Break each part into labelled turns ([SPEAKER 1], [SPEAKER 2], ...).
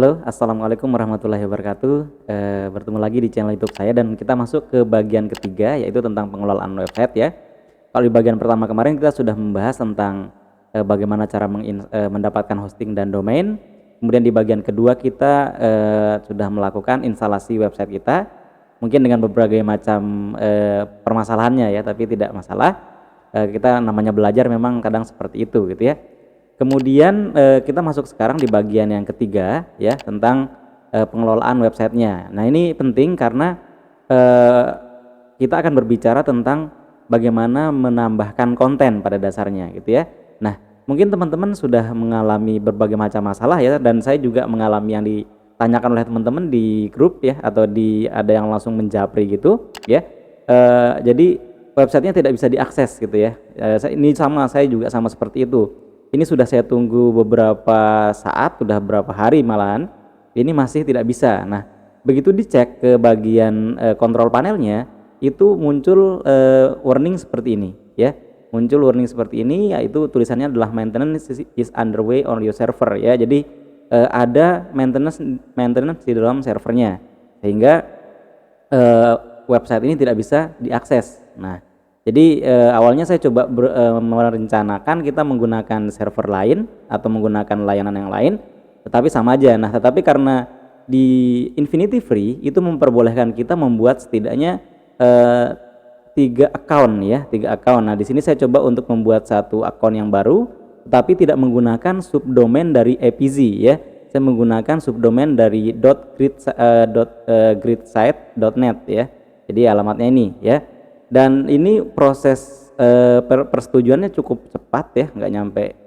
[SPEAKER 1] Halo, assalamualaikum warahmatullahi wabarakatuh. Bertemu lagi di channel YouTube saya dan kita masuk ke bagian ketiga yaitu tentang pengelolaan website ya. Kalau di bagian pertama kemarin kita sudah membahas tentang bagaimana cara mendapatkan hosting dan domain. Kemudian di bagian kedua kita sudah melakukan instalasi website kita, mungkin dengan berbagai macam permasalahannya ya, tapi tidak masalah. Kita namanya belajar memang kadang seperti itu gitu ya. Kemudian kita masuk sekarang di bagian yang ketiga ya, tentang pengelolaan websitenya. Nah ini penting karena kita akan berbicara tentang bagaimana menambahkan konten pada dasarnya gitu ya. Nah mungkin teman-teman sudah mengalami berbagai macam masalah ya, dan saya juga mengalami yang ditanyakan oleh teman-teman di grup ya, atau ada yang langsung menjapri gitu ya. Jadi websitenya tidak bisa diakses gitu ya. Saya juga sama seperti itu. Ini sudah saya tunggu beberapa saat, sudah beberapa hari malahan, ini masih tidak bisa. Nah, begitu dicek ke bagian kontrol panelnya, itu muncul warning seperti ini ya. Muncul warning seperti ini, yaitu tulisannya adalah maintenance is underway on your server ya. Jadi ada maintenance di dalam servernya, sehingga website ini tidak bisa diakses. Nah, jadi awalnya saya coba merencanakan kita menggunakan server lain atau menggunakan layanan yang lain, tetapi sama aja. Nah, tetapi karena di Infinity Free itu memperbolehkan kita membuat setidaknya 3 account ya, 3 account. Nah, di sini saya coba untuk membuat satu account yang baru, tapi tidak menggunakan subdomain dari APZ ya. Saya menggunakan subdomain dari .gridsite.net ya. Jadi alamatnya ini ya. Dan ini proses persetujuannya cukup cepat ya, nggak nyampe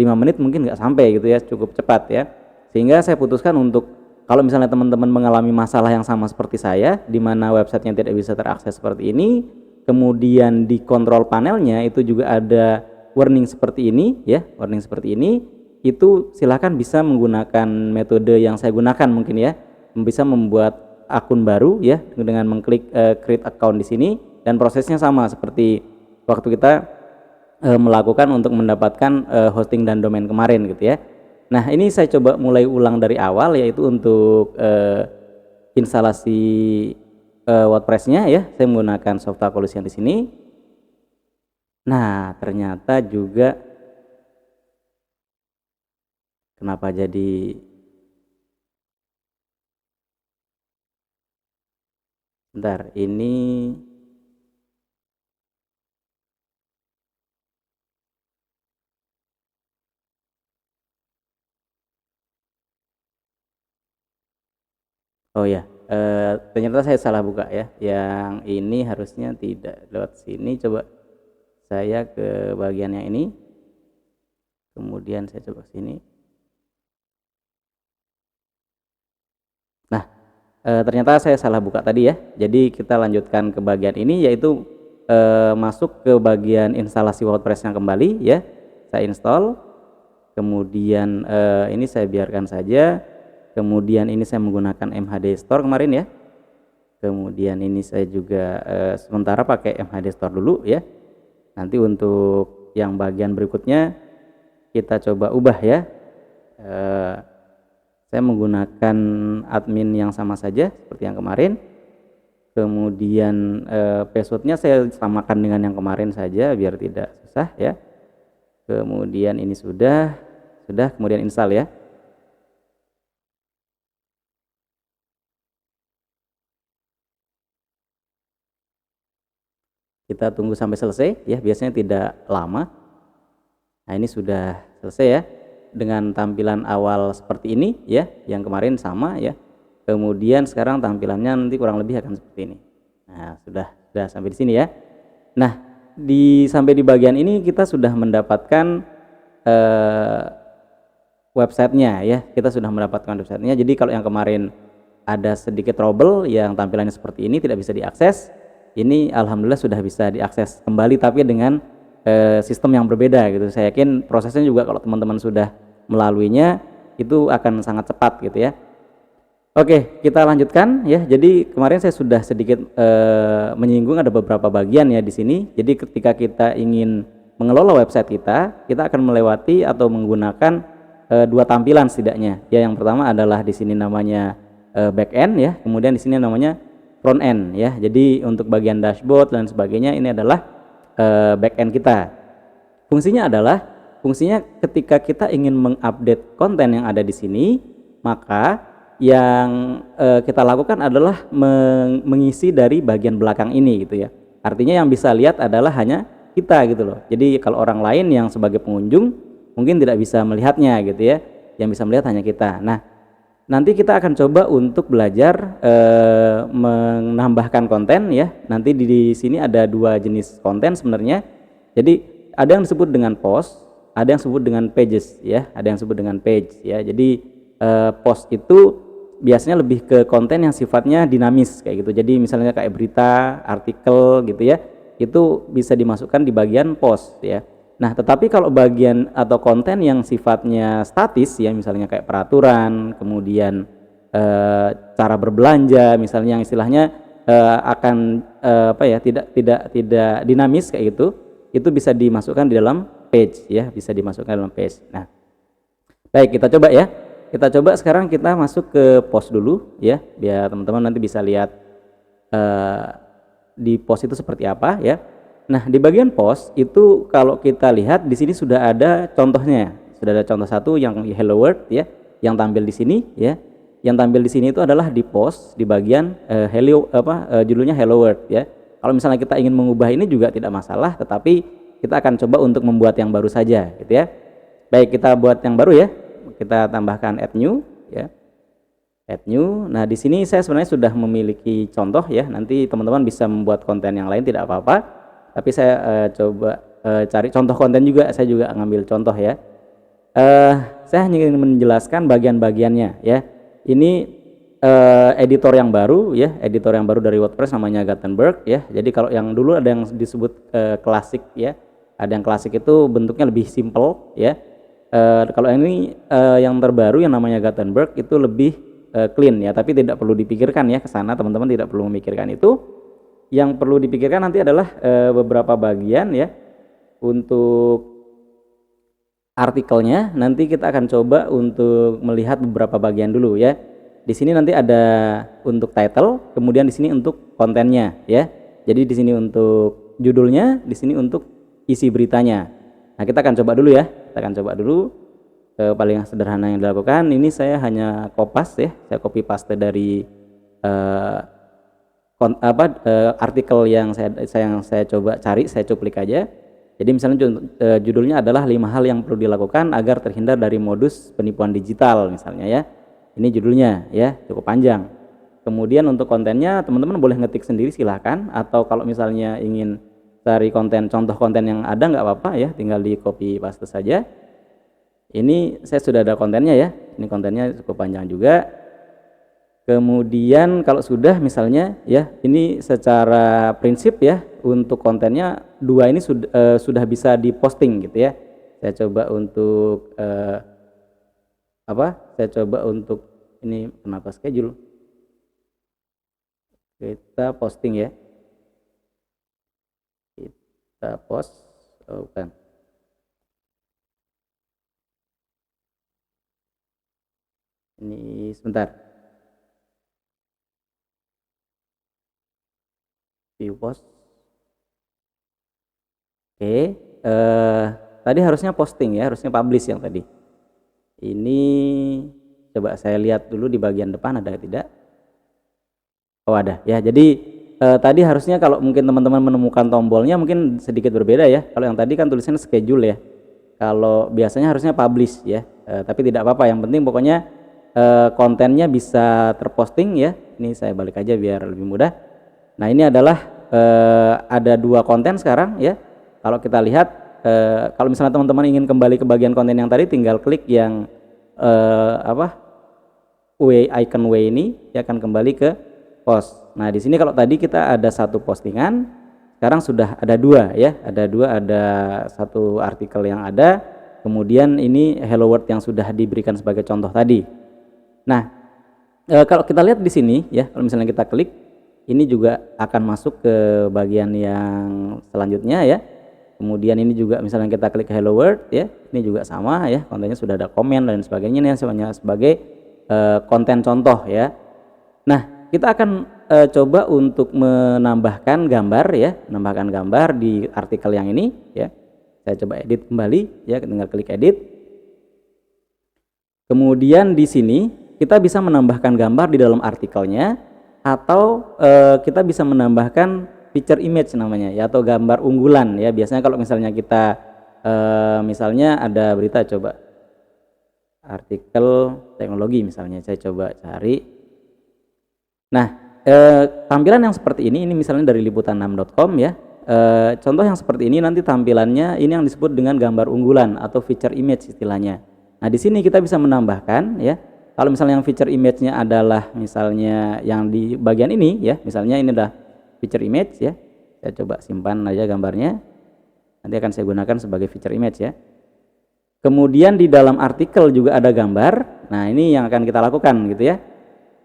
[SPEAKER 1] 5 menit, mungkin nggak sampai gitu ya, cukup cepat ya. Sehingga saya putuskan untuk, kalau misalnya teman-teman mengalami masalah yang sama seperti saya, di mana websitenya tidak bisa terakses seperti ini, kemudian di kontrol panelnya itu juga ada warning seperti ini ya, warning seperti ini, itu silakan bisa menggunakan metode yang saya gunakan mungkin ya, bisa membuat akun baru ya dengan mengklik create account di sini. Dan prosesnya sama seperti waktu kita melakukan untuk mendapatkan hosting dan domain kemarin gitu ya. Nah ini saya coba mulai ulang dari awal, yaitu untuk instalasi WordPress-nya ya. Saya menggunakan Softa Solution di sini. Nah ternyata juga kenapa jadi bentar ini. Oh ya, ternyata saya salah buka ya. Yang ini harusnya tidak lewat sini. Coba saya ke bagian yang ini. Kemudian saya coba sini. Nah, ternyata saya salah buka tadi ya. Jadi kita lanjutkan ke bagian ini, yaitu masuk ke bagian instalasi WordPress-nya kembali ya. Saya install. Kemudian ini saya biarkan saja. Kemudian ini saya menggunakan MHD Store kemarin ya. Kemudian ini saya juga sementara pakai MHD Store dulu ya. Nanti untuk yang bagian berikutnya kita coba ubah ya. Saya menggunakan admin yang sama saja seperti yang kemarin. Kemudian passwordnya saya samakan dengan yang kemarin saja biar tidak susah ya. Kemudian ini sudah kemudian install ya. Kita tunggu sampai selesai ya, biasanya tidak lama. Nah ini sudah selesai ya, dengan tampilan awal seperti ini ya, yang kemarin sama ya. Kemudian sekarang tampilannya nanti kurang lebih akan seperti ini. Nah sudah sampai di sini ya. Nah sampai di bagian ini kita sudah mendapatkan websitenya ya, kita sudah mendapatkan websitenya. Jadi kalau yang kemarin ada sedikit trouble yang tampilannya seperti ini tidak bisa diakses, ini alhamdulillah sudah bisa diakses kembali, tapi dengan sistem yang berbeda gitu. Saya yakin prosesnya juga kalau teman-teman sudah melaluinya itu akan sangat cepat gitu ya. Oke, kita lanjutkan ya. Jadi kemarin saya sudah sedikit menyinggung ada beberapa bagian ya di sini. Jadi ketika kita ingin mengelola website kita akan melewati atau menggunakan dua tampilan setidaknya. Ya, yang pertama adalah di sini namanya back end ya, kemudian di sini namanya front end ya. Jadi untuk bagian dashboard dan sebagainya ini adalah back end kita. Fungsinya ketika kita ingin mengupdate konten yang ada di sini, maka yang kita lakukan adalah mengisi dari bagian belakang ini gitu ya. Artinya yang bisa lihat adalah hanya kita gitu loh. Jadi kalau orang lain yang sebagai pengunjung mungkin tidak bisa melihatnya gitu ya. Yang bisa melihat hanya kita. Nah, nanti kita akan coba untuk belajar menambahkan konten ya. Nanti di sini ada dua jenis konten sebenarnya. Jadi ada yang disebut dengan post, ada yang disebut dengan pages ya, ada yang disebut dengan page ya. Jadi post itu biasanya lebih ke konten yang sifatnya dinamis kayak gitu. Jadi misalnya kayak berita, artikel gitu ya, itu bisa dimasukkan di bagian post ya. Nah, tetapi kalau bagian atau konten yang sifatnya statis ya, misalnya kayak peraturan, kemudian cara berbelanja, misalnya yang istilahnya akan apa ya, tidak dinamis kayak gitu, itu bisa dimasukkan di dalam page ya, bisa dimasukkan dalam page. Nah, baik, kita coba ya. Kita coba sekarang kita masuk ke post dulu ya, biar teman-teman nanti bisa lihat di post itu seperti apa ya. Nah, di bagian post itu kalau kita lihat di sini sudah ada contohnya. Sudah ada contoh satu yang hello world ya, yang tampil di sini ya. Yang tampil di sini itu adalah di post di bagian judulnya hello world ya. Kalau misalnya kita ingin mengubah ini juga tidak masalah, tetapi kita akan coba untuk membuat yang baru saja gitu ya. Baik, kita buat yang baru ya. Kita tambahkan add new ya. Add new. Nah, di sini saya sebenarnya sudah memiliki contoh ya. Nanti teman-teman bisa membuat konten yang lain tidak apa-apa. Tapi saya coba cari contoh konten juga. Saya juga ngambil contoh ya. Saya hanya ingin menjelaskan bagian-bagiannya ya. Ini editor yang baru ya, editor yang baru dari WordPress namanya Gutenberg ya. Jadi kalau yang dulu ada yang disebut klasik ya. Ada yang klasik itu bentuknya lebih simple ya. Kalau ini yang terbaru yang namanya Gutenberg itu lebih clean ya, tapi tidak perlu dipikirkan ya ke sana, teman-teman tidak perlu memikirkan itu. Yang perlu dipikirkan nanti adalah beberapa bagian ya. Untuk artikelnya nanti kita akan coba untuk melihat beberapa bagian dulu ya. Di sini nanti ada untuk title, kemudian di sini untuk kontennya ya. Jadi di sini untuk judulnya, di sini untuk isi beritanya. Nah, kita akan coba dulu ya. Kita akan coba dulu paling sederhana yang dilakukan. Ini saya hanya copy ya. Saya copy paste dari artikel yang saya coba cari, saya cuplik aja. Jadi misalnya judulnya adalah 5 hal yang perlu dilakukan agar terhindar dari modus penipuan digital misalnya ya. Ini judulnya ya, cukup panjang. Kemudian untuk kontennya teman-teman boleh ngetik sendiri silahkan, atau kalau misalnya ingin cari konten, contoh konten yang ada nggak apa-apa ya, tinggal di copy paste saja. Ini saya sudah ada kontennya ya, ini kontennya cukup panjang juga. Kemudian kalau sudah misalnya ya, ini secara prinsip ya, untuk kontennya dua ini sudah bisa diposting gitu ya. Saya coba untuk saya coba untuk ini kenapa schedule, kita posting ya. Kita post, bukan. Ini sebentar. View post. Oke, tadi harusnya posting ya, harusnya publish yang tadi. Ini coba saya lihat dulu di bagian depan ada tidak? Oh, ada ya. Jadi tadi harusnya kalau mungkin teman-teman menemukan tombolnya mungkin sedikit berbeda ya. Kalau yang tadi kan tulisannya schedule ya. Kalau biasanya harusnya publish ya. Tapi tidak apa-apa. Yang penting pokoknya kontennya bisa terposting ya. Ini saya balik aja biar lebih mudah. Nah, ini adalah ada dua konten sekarang ya. Kalau kita lihat, kalau misalnya teman-teman ingin kembali ke bagian konten yang tadi, tinggal klik yang icon W ini, ya akan kembali ke post. Nah, di sini kalau tadi kita ada satu postingan, sekarang sudah ada dua ya, ada satu artikel yang ada, kemudian ini hello world yang sudah diberikan sebagai contoh tadi. Nah, kalau kita lihat di sini ya, kalau misalnya kita klik, ini juga akan masuk ke bagian yang selanjutnya ya. Kemudian ini juga misalnya kita klik hello world ya, ini juga sama ya, kontennya sudah ada komen dan sebagainya, ini semuanya sebagai konten contoh ya. Nah, kita akan coba untuk menambahkan gambar ya, menambahkan gambar di artikel yang ini ya. Saya coba edit kembali ya, tinggal klik edit. Kemudian di sini kita bisa menambahkan gambar di dalam artikelnya, atau kita bisa menambahkan feature image namanya ya, atau gambar unggulan ya. Biasanya kalau misalnya kita misalnya ada berita, coba artikel teknologi misalnya, saya coba cari. Nah, tampilan yang seperti ini misalnya dari liputan6.com ya. Contoh yang seperti ini nanti tampilannya ini yang disebut dengan gambar unggulan atau feature image istilahnya. Nah, di sini kita bisa menambahkan ya. Kalau misalnya yang feature image-nya adalah misalnya yang di bagian ini ya, misalnya ini adalah feature image ya. Saya coba simpan aja gambarnya. Nanti akan saya gunakan sebagai feature image ya. Kemudian di dalam artikel juga ada gambar. Nah, ini yang akan kita lakukan gitu ya.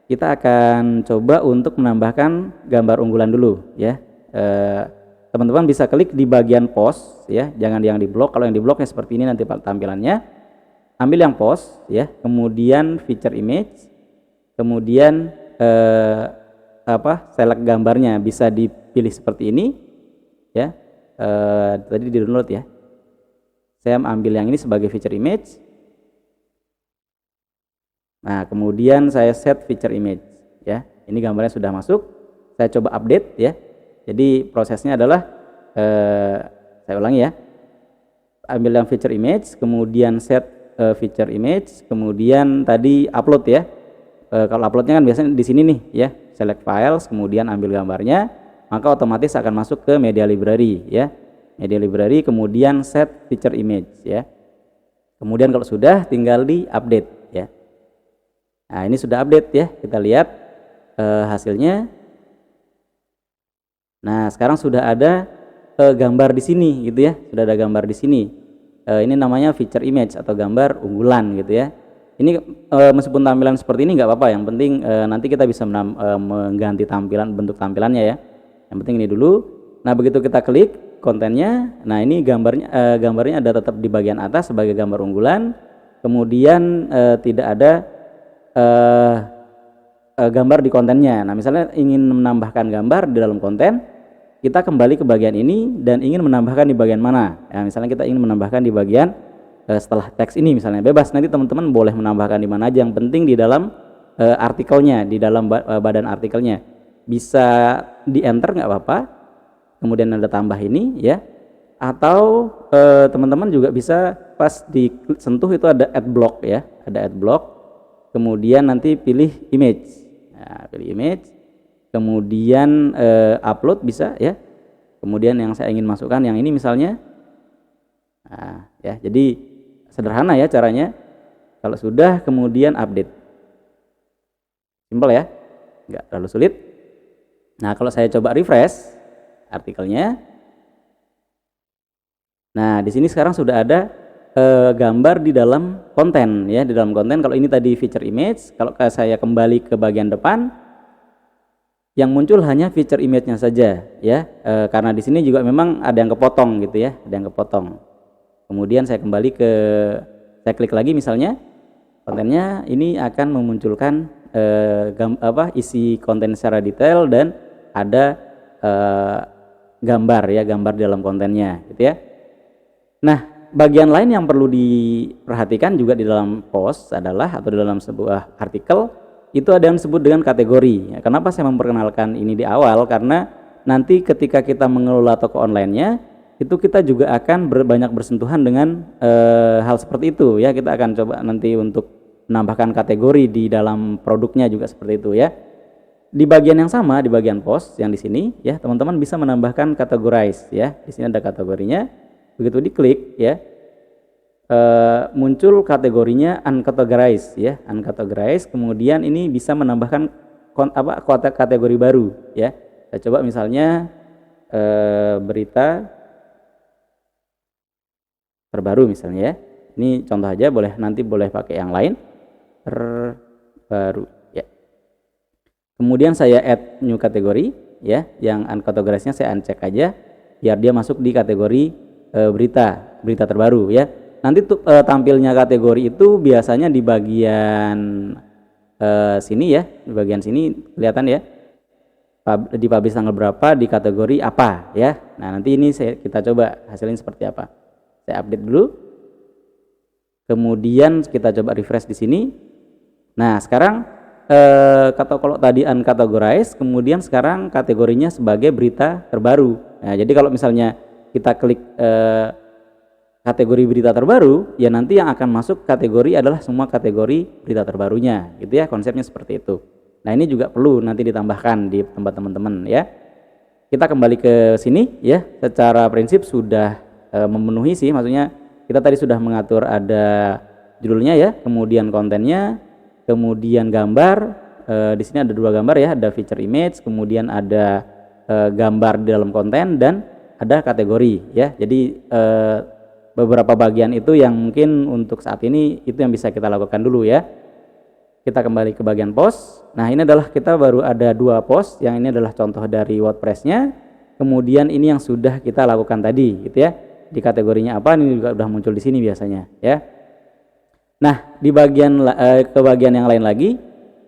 [SPEAKER 1] Kita akan coba untuk menambahkan gambar unggulan dulu ya. Teman-teman bisa klik di bagian post ya, jangan yang di blok. Kalau yang di bloknya seperti ini nanti tampilannya. Ambil yang post ya, kemudian feature image, kemudian select gambarnya bisa dipilih seperti ini ya. Tadi di download ya. Saya ambil yang ini sebagai feature image. Nah, kemudian saya set feature image ya. Ini gambarnya sudah masuk. Saya coba update ya. Jadi prosesnya adalah saya ulangi ya. Ambil yang feature image, kemudian set feature image, kemudian tadi upload ya. Kalau uploadnya kan biasanya di sini nih ya, select files, kemudian ambil gambarnya, maka otomatis akan masuk ke media library ya. Media library, kemudian set feature image ya. Kemudian kalau sudah tinggal di update ya. Nah, ini sudah update ya, kita lihat hasilnya. Nah, sekarang sudah ada gambar di sini gitu ya, sudah ada gambar di sini. Ini namanya feature image atau gambar unggulan gitu ya. Ini meskipun tampilan seperti ini nggak apa-apa, yang penting nanti kita bisa mengganti tampilan, bentuk tampilannya ya. Yang penting ini dulu. Nah, begitu kita klik kontennya, nah ini gambarnya ada tetap di bagian atas sebagai gambar unggulan. Kemudian tidak ada gambar di kontennya. Nah, misalnya ingin menambahkan gambar di dalam konten, kita kembali ke bagian ini dan ingin menambahkan di bagian mana ya. Misalnya kita ingin menambahkan di bagian setelah teks ini misalnya, bebas, nanti teman-teman boleh menambahkan di mana aja, yang penting di dalam artikelnya, di dalam badan artikelnya. Bisa di enter nggak apa-apa, kemudian ada tambah ini ya, atau teman-teman juga bisa pas disentuh itu ada add block ya, ada add block, kemudian nanti pilih image. Nah, pilih image, kemudian upload bisa ya. Kemudian yang saya ingin masukkan yang ini misalnya. Nah, ya, jadi sederhana ya caranya. Kalau sudah kemudian update. Simpel ya. Enggak terlalu sulit. Nah, kalau saya coba refresh artikelnya. Nah, di sini sekarang sudah ada gambar di dalam konten ya, di dalam konten. Kalau ini tadi feature image, kalau saya kembali ke bagian depan, yang muncul hanya feature image-nya saja ya, karena di sini juga memang ada yang kepotong gitu ya, ada yang kepotong. Kemudian saya kembali saya klik lagi misalnya, kontennya ini akan memunculkan isi konten secara detail dan ada gambar ya, gambar di dalam kontennya gitu ya. Nah, bagian lain yang perlu diperhatikan juga di dalam post adalah, atau di dalam sebuah artikel itu ada yang disebut dengan kategori. Ya, kenapa saya memperkenalkan ini di awal? Karena nanti ketika kita mengelola toko online-nya, itu kita juga akan banyak bersentuhan dengan hal seperti itu ya. Kita akan coba nanti untuk menambahkan kategori di dalam produknya juga seperti itu ya. Di bagian yang sama, di bagian post yang di sini ya, teman-teman bisa menambahkan categorize ya. Di sini ada kategorinya. Begitu diklik ya, muncul kategorinya uncategorized ya, uncategorized. Kemudian ini bisa menambahkan kategori baru ya. Saya coba misalnya berita terbaru misalnya ya. Ini contoh aja, nanti boleh pakai yang lain, terbaru ya. Kemudian saya add new kategori ya, yang uncategorized-nya saya uncheck aja biar dia masuk di kategori berita terbaru ya. Nanti tampilnya kategori itu biasanya di bagian sini ya, di bagian sini kelihatan ya, dipublish tanggal berapa, di kategori apa ya. Nah nanti ini kita coba hasilnya seperti apa. Saya update dulu, kemudian kita coba refresh di sini. Nah sekarang kalau tadi uncategorized, kemudian sekarang kategorinya sebagai berita terbaru. Nah jadi kalau misalnya kita klik kategori berita terbaru, ya nanti yang akan masuk kategori adalah semua kategori berita terbarunya, gitu ya, konsepnya seperti itu. Nah ini juga perlu nanti ditambahkan di tempat teman-teman ya. Kita kembali ke sini ya, secara prinsip sudah memenuhi sih, maksudnya kita tadi sudah mengatur ada judulnya ya, kemudian kontennya, kemudian gambar. Di sini ada 2 gambar ya, ada feature image, kemudian ada gambar di dalam konten, dan ada kategori ya. Jadi beberapa bagian itu yang mungkin untuk saat ini itu yang bisa kita lakukan dulu ya. Kita kembali ke bagian post. Nah ini adalah kita baru ada 2 post, yang ini adalah contoh dari WordPress-nya, kemudian ini yang sudah kita lakukan tadi gitu ya. Di kategorinya apa, ini juga udah muncul di sini biasanya ya. Nah di bagian ke bagian yang lain lagi,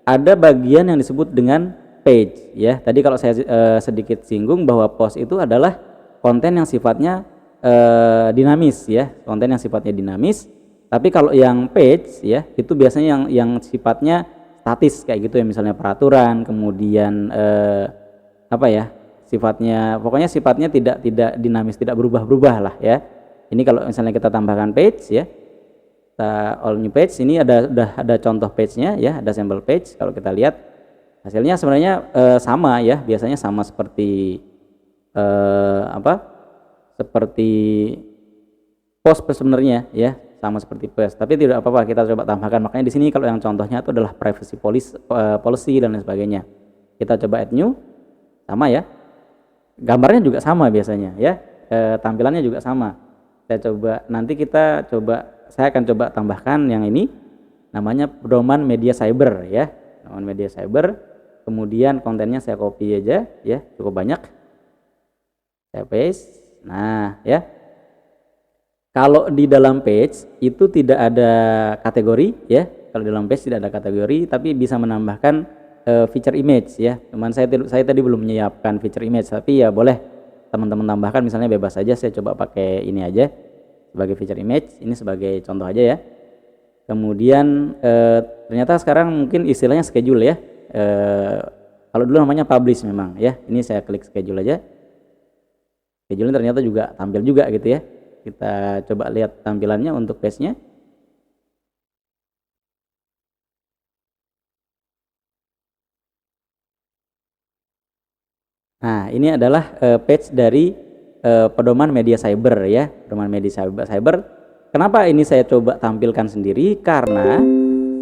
[SPEAKER 1] ada bagian yang disebut dengan page ya. Tadi kalau saya sedikit singgung bahwa post itu adalah konten yang sifatnya dinamis ya, konten yang sifatnya dinamis. Tapi kalau yang page ya, itu biasanya yang sifatnya statis kayak gitu ya, misalnya peraturan, kemudian apa ya, sifatnya, pokoknya sifatnya tidak dinamis, tidak berubah-berubah lah ya. Ini kalau misalnya kita tambahkan page ya, kita all new page, ini udah ada contoh page-nya ya, ada sampel page. Kalau kita lihat hasilnya sebenarnya sama ya, biasanya sama seperti seperti post sebenarnya ya, sama seperti post, tapi tidak apa-apa, kita coba tambahkan. Makanya di sini kalau yang contohnya itu adalah privacy policy dan lain sebagainya. Kita coba add new, sama ya, gambarnya juga sama biasanya ya, tampilannya juga sama. Saya akan coba tambahkan yang ini, namanya pedoman media cyber ya, pedoman media cyber. Kemudian kontennya saya copy aja ya, cukup banyak, saya paste. Nah ya, kalau di dalam page itu tidak ada kategori ya, kalau di dalam page tidak ada kategori, tapi bisa menambahkan feature image ya. Cuman saya tadi belum menyiapkan feature image, tapi ya boleh teman-teman tambahkan, misalnya bebas aja. Saya coba pakai ini aja sebagai feature image, ini sebagai contoh aja ya. Kemudian ternyata sekarang mungkin istilahnya schedule ya. Kalau dulu namanya publish memang ya. Ini saya klik schedule aja. Schedule ternyata juga tampil juga gitu ya. Kita coba lihat tampilannya untuk page-nya. Nah ini adalah page dari pedoman media cyber ya, pedoman media cyber. Kenapa ini saya coba tampilkan sendiri? Karena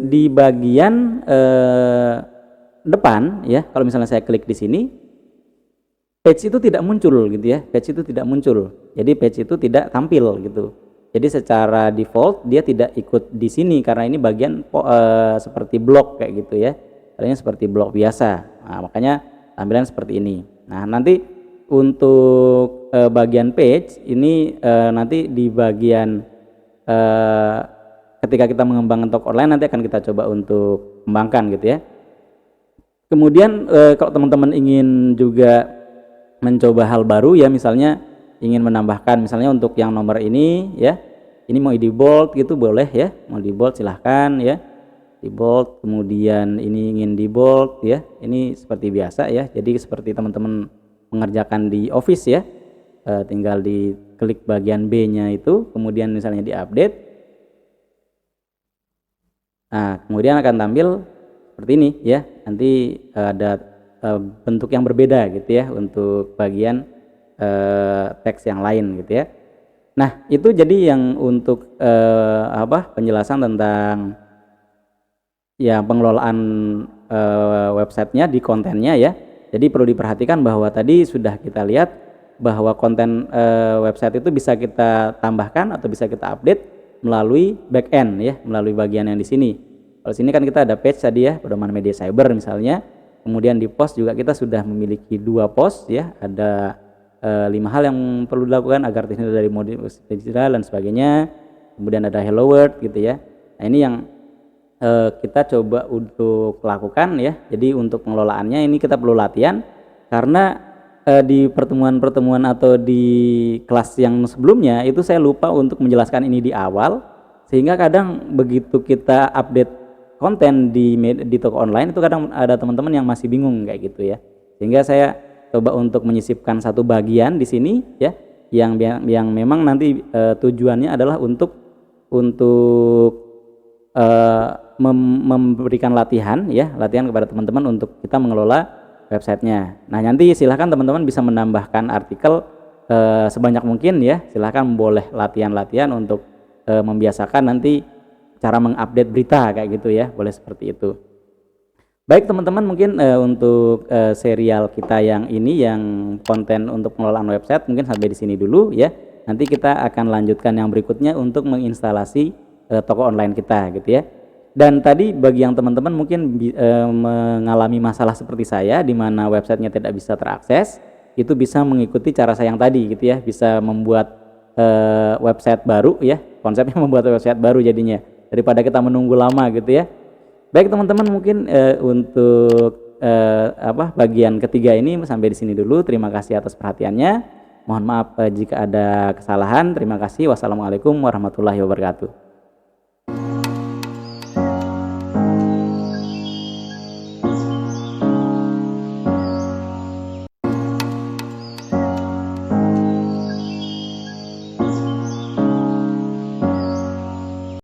[SPEAKER 1] di bagian depan ya, kalau misalnya saya klik di sini, page itu tidak muncul gitu ya, page itu tidak muncul. Jadi page itu tidak tampil gitu. Jadi secara default dia tidak ikut di sini karena ini bagian seperti blog kayak gitu ya. Caranya seperti blog biasa. Nah, makanya tampilan seperti ini. Nah, nanti untuk bagian page ini nanti di bagian ketika kita mengembangkan toko online nanti akan kita coba untuk kembangkan gitu ya. Kemudian kalau teman-teman ingin juga mencoba hal baru ya, misalnya ingin menambahkan, misalnya untuk yang nomor ini ya, ini mau di bold gitu boleh ya, mau di bold silahkan ya, di bold. Kemudian ini ingin di bold ya, ini seperti biasa ya. Jadi seperti teman-teman mengerjakan di Office ya, tinggal di klik bagian B nya itu, kemudian misalnya di update. Nah kemudian akan tampil seperti ini ya, nanti ada bentuk yang berbeda gitu ya untuk bagian teks yang lain gitu ya. Nah itu jadi yang untuk penjelasan tentang ya pengelolaan websitenya di kontennya ya. Jadi perlu diperhatikan bahwa tadi sudah kita lihat bahwa konten website itu bisa kita tambahkan atau bisa kita update melalui backend ya, melalui bagian yang di sini. Kalau sini kan kita ada page tadi ya, pedoman media cyber misalnya. Kemudian di post juga kita sudah memiliki 2 post ya, ada 5 hal yang perlu dilakukan agar terhindar dari manipulasi digital dan sebagainya. Kemudian ada hello world gitu ya. Nah, ini yang kita coba untuk lakukan ya. Jadi untuk pengelolaannya ini kita perlu latihan karena di pertemuan-pertemuan atau di kelas yang sebelumnya itu saya lupa untuk menjelaskan ini di awal, sehingga kadang begitu kita update konten di toko online itu kadang ada teman-teman yang masih bingung kayak gitu ya. Sehingga saya coba untuk menyisipkan satu bagian di sini ya yang memang nanti tujuannya adalah untuk memberikan latihan kepada teman-teman untuk kita mengelola websitenya. Nah, nanti silahkan teman-teman bisa menambahkan artikel sebanyak mungkin ya. Silahkan boleh latihan-latihan untuk membiasakan nanti cara mengupdate berita kayak gitu ya. Boleh seperti itu. Baik teman-teman, mungkin untuk serial kita yang ini yang konten untuk pengelolaan website mungkin sampai di sini dulu ya. Nanti kita akan lanjutkan yang berikutnya untuk menginstalasi toko online kita gitu ya. Dan tadi bagi yang teman-teman mungkin mengalami masalah seperti saya di mana websitenya tidak bisa terakses, itu bisa mengikuti cara saya yang tadi gitu ya, bisa membuat website baru ya. Konsepnya membuat website baru jadinya daripada kita menunggu lama gitu ya. Baik teman-teman, mungkin untuk bagian ketiga ini sampai di sini dulu. Terima kasih atas perhatiannya. Mohon maaf jika ada kesalahan. Terima kasih. Wassalamualaikum warahmatullahi wabarakatuh.